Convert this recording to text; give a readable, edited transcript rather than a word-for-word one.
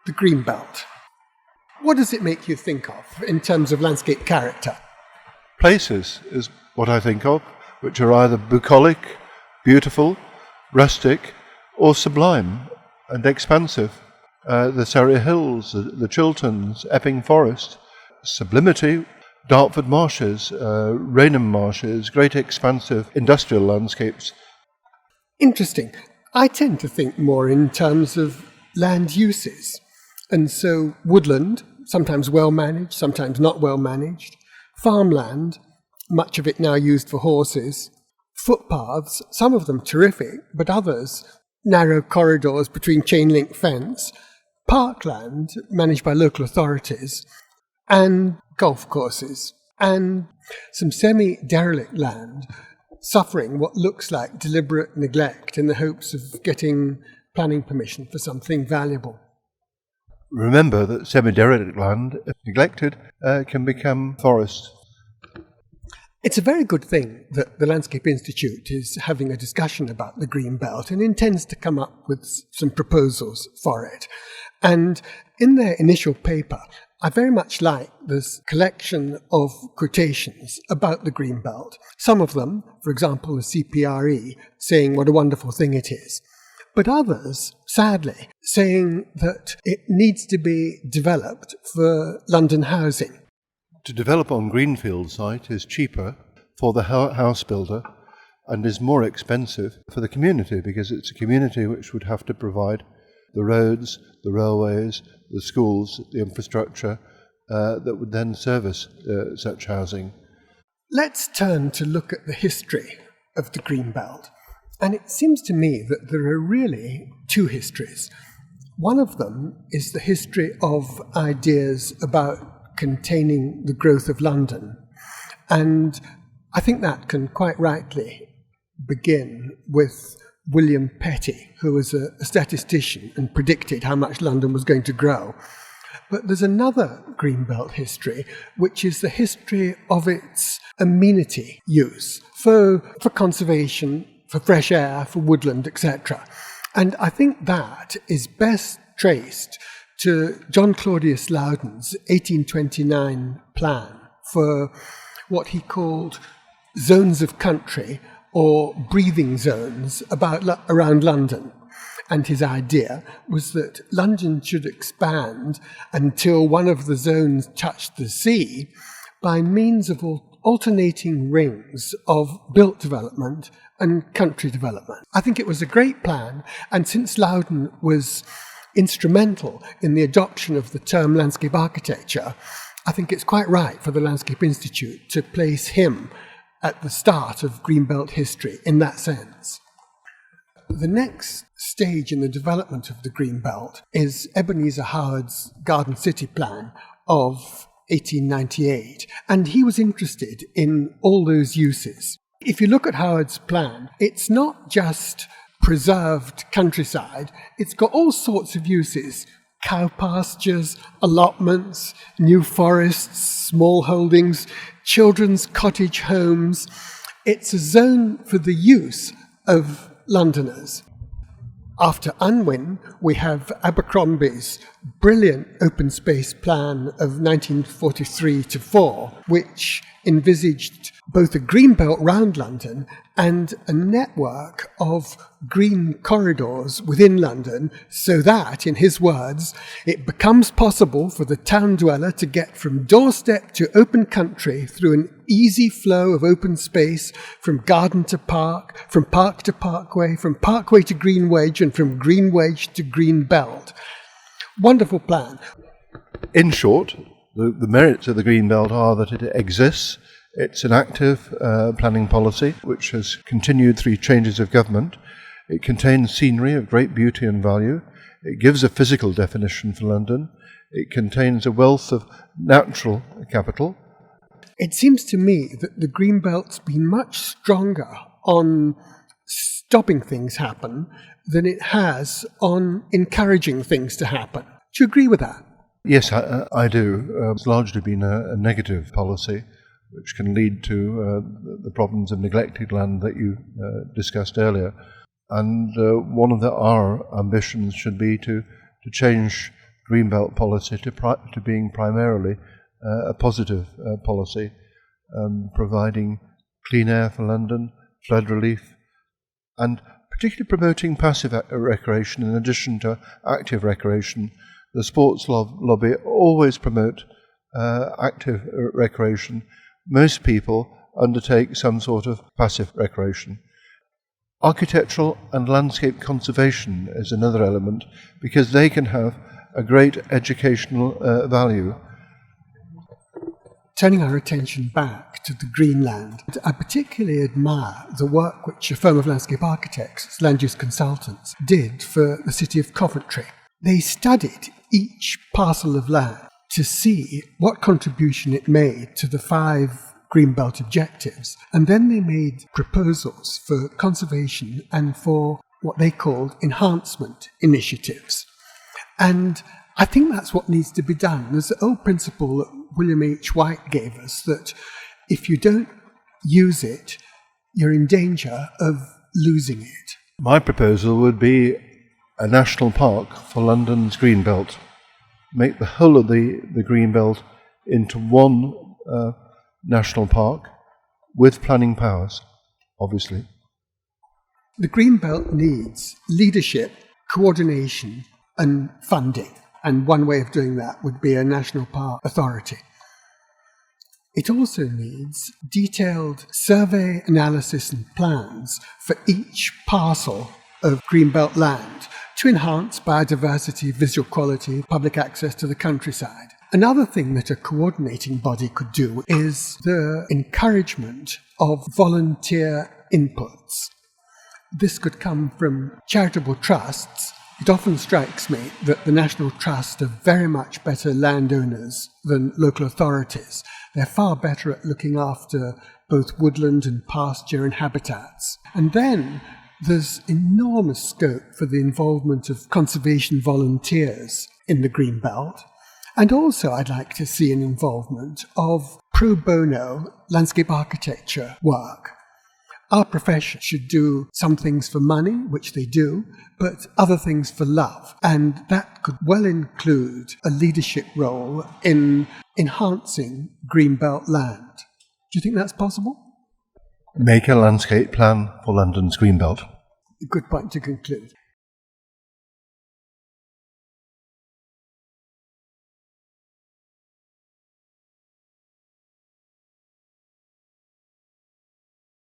The Greenbelt. What does it make you think of in terms of landscape character? Places is what I think of, which are either bucolic, beautiful, rustic, or sublime and expansive. The Surrey Hills, the Chilterns, Epping Forest, sublimity, Dartford Marshes, Rainham Marshes, great expansive industrial landscapes. Interesting. I tend to think more in terms of land uses. And so woodland, sometimes well managed, sometimes not well managed. Farmland, much of it now used for horses. Footpaths, some of them terrific, but others narrow corridors between chain link fence. Parkland, managed by local authorities. And golf courses. And some semi-derelict land, suffering what looks like deliberate neglect in the hopes of getting planning permission for something valuable. Remember that semi-derelict land, if neglected, can become forest. It's a very good thing that the Landscape Institute is having a discussion about the Greenbelt and intends to come up with some proposals for it. And in their initial paper, I very much like this collection of quotations about the Greenbelt. Some of them, for example, the CPRE, saying what a wonderful thing it is. But others, sadly, saying that it needs to be developed for London housing. To develop on greenfield site is cheaper for the house builder and is more expensive for the community, because it's a community which would have to provide the roads, the railways, the schools, the infrastructure that would then service such housing. Let's turn to look at the history of the Greenbelt. And it seems to me that there are really two histories. One of them is the history of ideas about containing the growth of London. And I think that can quite rightly begin with William Petty, who was a statistician and predicted how much London was going to grow. But there's another Greenbelt history, which is the history of its amenity use for conservation, for fresh air, for woodland, etc. And I think that is best traced to John Claudius Loudon's 1829 plan for what he called zones of country or breathing zones around London. And his idea was that London should expand until one of the zones touched the sea by means of alternating rings of built development and country development. I think it was a great plan, and since Loudon was instrumental in the adoption of the term landscape architecture, I think it's quite right for the Landscape Institute to place him at the start of Greenbelt history in that sense. The next stage in the development of the Greenbelt is Ebenezer Howard's Garden City plan of 1898, and he was interested in all those uses. If you look at Howard's plan, it's not just preserved countryside, it's got all sorts of uses: cow pastures, allotments, new forests, small holdings, children's cottage homes. It's a zone for the use of Londoners. After Unwin, we have Abercrombie's brilliant open space plan of 1943-4, which envisaged both a green belt round London and a network of green corridors within London, so that, in his words, it becomes possible for the town dweller to get from doorstep to open country through an easy flow of open space from garden to park, from park to parkway, from parkway to green wedge, and from green wedge to green belt. Wonderful plan. In short, the merits of the Greenbelt are that it exists. It's an active planning policy which has continued through changes of government. It contains scenery of great beauty and value. It gives a physical definition for London. It contains a wealth of natural capital. It seems to me that the Greenbelt's been much stronger on stopping things happen than it has on encouraging things to happen. Do you agree with that? Yes, I do. It's largely been a negative policy, which can lead to the problems of neglected land that you discussed earlier. And one of our ambitions should be to to change Greenbelt policy to being primarily a positive policy, providing clean air for London, flood relief, and particularly promoting passive recreation in addition to active recreation. The sports lobby always promote active recreation. Most people undertake some sort of passive recreation. Architectural and landscape conservation is another element because they can have a great educational value. Turning our attention back to the Greenland, I particularly admire the work which a firm of landscape architects, land use consultants, did for the city of Coventry. They studied each parcel of land to see what contribution it made to the 5 Greenbelt objectives, and then they made proposals for conservation and for what they called enhancement initiatives. And I think that's what needs to be done. There's the old principle that William H. White gave us, that if you don't use it, you're in danger of losing it. My proposal would be a national park for London's Greenbelt. Make the whole of the Greenbelt into one national park with planning powers, obviously. The Greenbelt needs leadership, coordination and funding, and one way of doing that would be a national park authority. It also needs detailed survey, analysis and plans for each parcel of Greenbelt land to enhance biodiversity, visual quality, public access to the countryside. Another thing that a coordinating body could do is the encouragement of volunteer inputs. This could come from charitable trusts. It often strikes me that the National Trust are very much better landowners than local authorities. They're far better at looking after both woodland and pasture and habitats. And then there's enormous scope for the involvement of conservation volunteers in the Greenbelt. And also I'd like to see an involvement of pro bono landscape architecture work. Our profession should do some things for money, which they do, but other things for love. And that could well include a leadership role in enhancing Greenbelt land. Do you think that's possible? Make a landscape plan for London's Greenbelt. A good point to conclude.